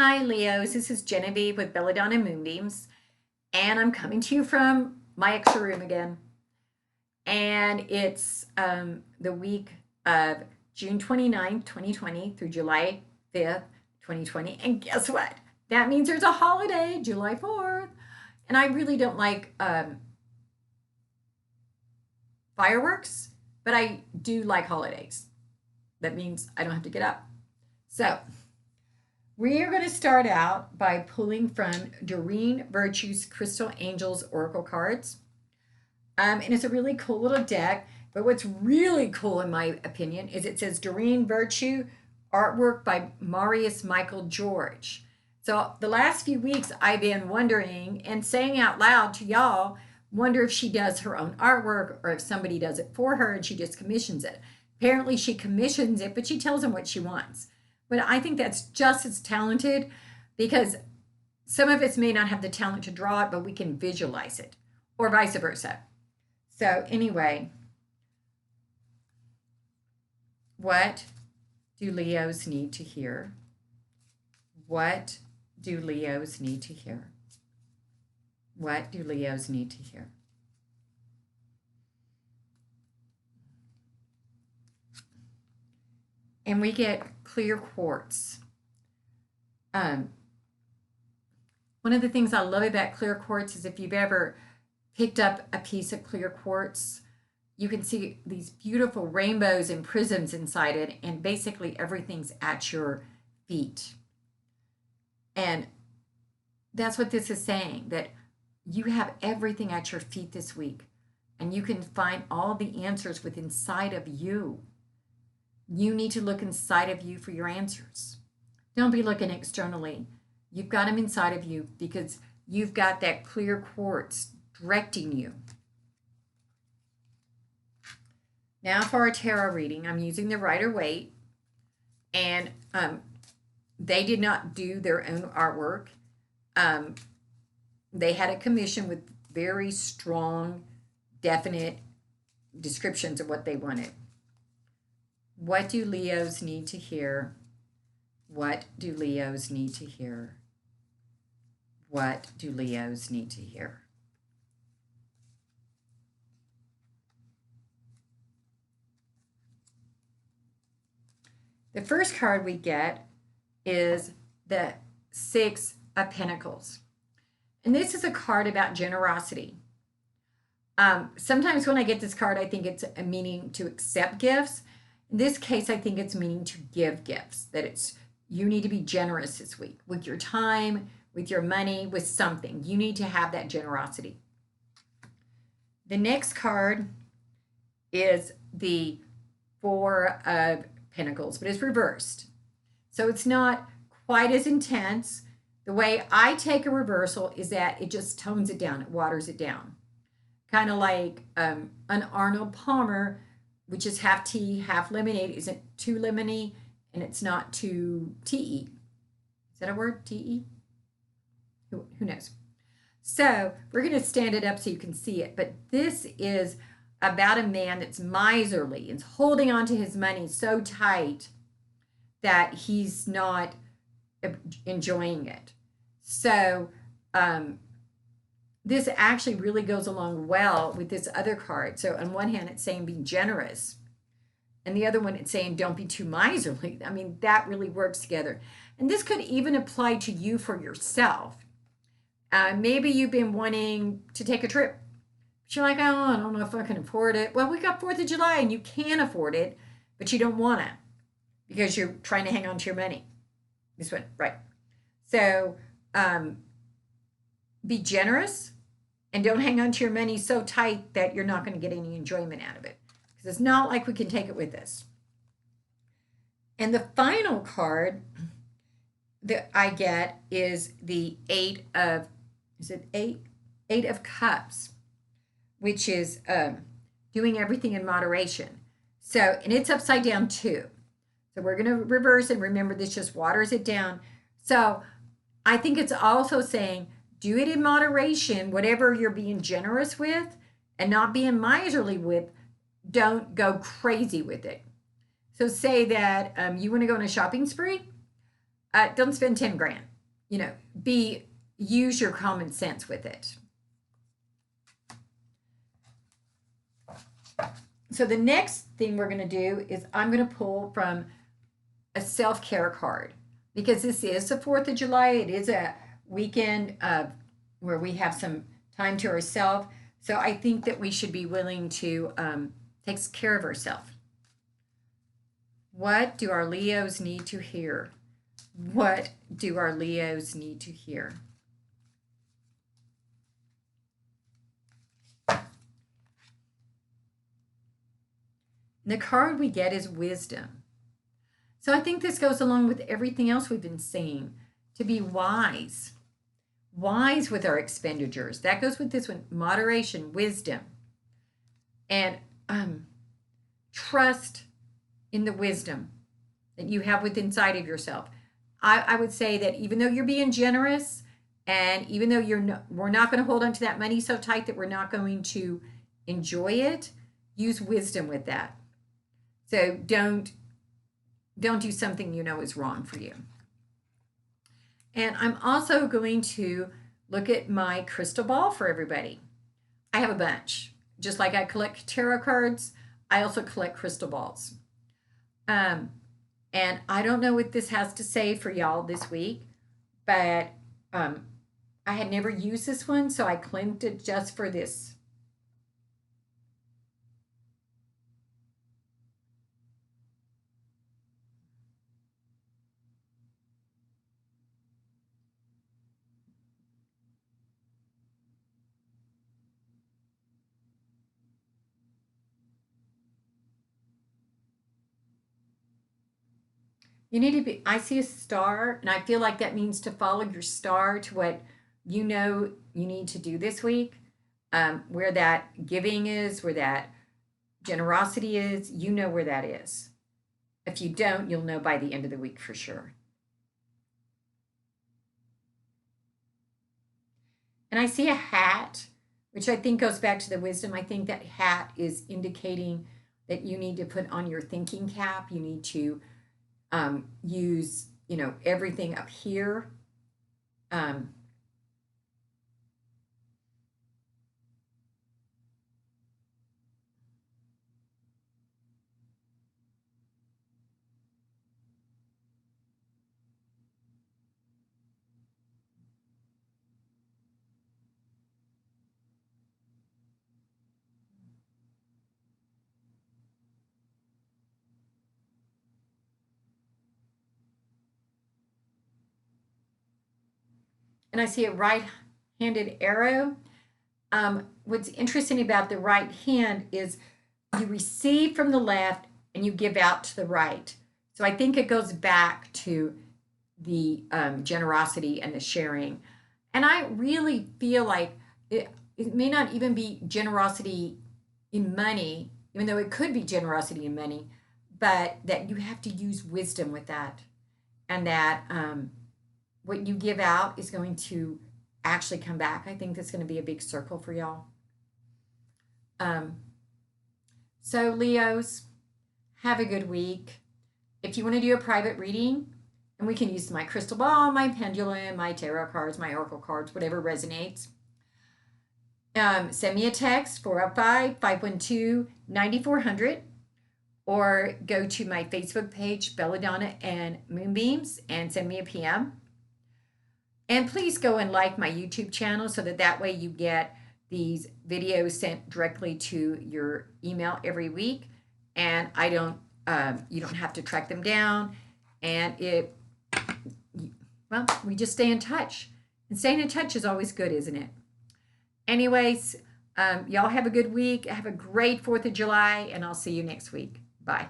Hi, Leos. This is Genevieve with Belladonna Moonbeams, and I'm coming to you from my extra room again. And it's the week of June 29th, 2020 through July 5th, 2020. And guess what? That means there's a holiday, July 4th. And I really don't like fireworks, but I do like holidays. That means I don't have to get up. So, we are going to start out by pulling from Doreen Virtue's Crystal Angels Oracle cards. And it's a really cool little deck. But what's really cool, in my opinion, is it says Doreen Virtue, artwork by Marius Michael George. So the last few weeks, I've been wondering and saying out loud to y'all, wonder if she does her own artwork or if somebody does it for her and she just commissions it. Apparently, she commissions it, but she tells them what she wants. But I think that's just as talented because some of us may not have the talent to draw it, but we can visualize it, or vice versa. So anyway, what do Leos need to hear? What do Leos need to hear? What do Leos need to hear? And we get clear quartz. One of the things I love about clear quartz is if you've ever picked up a piece of clear quartz, you can see these beautiful rainbows and prisms inside it, and basically everything's at your feet. And that's what this is saying, that you have everything at your feet this week, and you can find all the answers within inside of you. You need to look inside of you for your answers. Don't be looking externally. You've got them inside of you because you've got that clear quartz directing you. Now for our tarot reading, I'm using the Rider-Waite, and they did not do their own artwork. They had a commission with very strong, definite descriptions of what they wanted. What do Leos need to hear? What do Leos need to hear? What do Leos need to hear? The first card we get is the Six of Pentacles. And this is a card about generosity. Sometimes when I get this card, I think it's a meaning to accept gifts. In this case, I think it's meaning to give gifts, that it's you need to be generous this week with your time, with your money, with something. You need to have that generosity. The next card is the Four of Pentacles, but it's reversed. So it's not quite as intense. The way I take a reversal is that it just tones it down, it waters it down. Kind of like an Arnold Palmer, which is half tea, half lemonade, isn't too lemony, and it's not too tea. Is that a word, tea? Who knows? So we're going to stand it up so you can see it. But this is about a man that's miserly and holding on to his money so tight that he's not enjoying it. So this actually really goes along well with this other card. So on one hand, it's saying be generous. And the other one, it's saying don't be too miserly. I mean, that really works together. And this could even apply to you for yourself. Maybe you've been wanting to take a trip. But you're like, oh, I don't know if I can afford it. Well, we got 4th of July and you can afford it, but you don't want to because you're trying to hang on to your money. This one, right. So be generous and don't hang on to your money so tight that you're not going to get any enjoyment out of it. Because it's not like we can take it with us. And the final card that I get is the Eight of Cups, which is doing everything in moderation. So, and it's upside down too. So we're going to reverse and remember this just waters it down. So I think it's also saying do it in moderation, whatever you're being generous with and not being miserly with, don't go crazy with it. So say that you want to go on a shopping spree, don't spend 10 grand. you know, use your common sense with it. So the next thing we're going to do is I'm going to pull from a self-care card, because this is the 4th of July. It is a weekend where we have some time to ourselves. So I think that we should be willing to take care of ourselves. What do our Leos need to hear? What do our Leos need to hear? The card we get is wisdom. So I think this goes along with everything else we've been saying, to be wise. Wise with our expenditures. That goes with this one, moderation, wisdom. And trust in the wisdom that you have within inside of yourself. I would say that even though you're being generous, and even though we're not going to hold on to that money so tight that we're not going to enjoy it, use wisdom with that. So don't do something you know is wrong for you. And I'm also going to look at my crystal ball for everybody. I have a bunch. Just like I collect tarot cards, I also collect crystal balls. And I don't know what this has to say for y'all this week, but I had never used this one, so I claimed it just for this. You need to be, I see a star, and I feel like that means to follow your star to what you know you need to do this week, where that giving is, where that generosity is, you know where that is. If you don't, you'll know by the end of the week for sure. And I see a hat, which I think goes back to the wisdom. I think that hat is indicating that you need to put on your thinking cap. You need to use, everything up here. And I see a right-handed arrow. What's interesting about the right hand is you receive from the left and you give out to the right. So I think it goes back to the generosity and the sharing. And I really feel like it may not even be generosity in money, even though it could be generosity in money, but that you have to use wisdom with that. And that what you give out is going to actually come back. I think that's going to be a big circle for y'all. So Leos, have a good week. If you want to do a private reading, and we can use my crystal ball, my pendulum, my tarot cards, my oracle cards, whatever resonates, send me a text, 405-512-9400, or go to my Facebook page, Belladonna and Moonbeams, and send me a PM. And please go and like my YouTube channel so that way you get these videos sent directly to your email every week, and you don't have to track them down. And we just stay in touch, and staying in touch is always good, isn't it? Anyways, y'all have a good week. Have a great 4th of July, and I'll see you next week. Bye.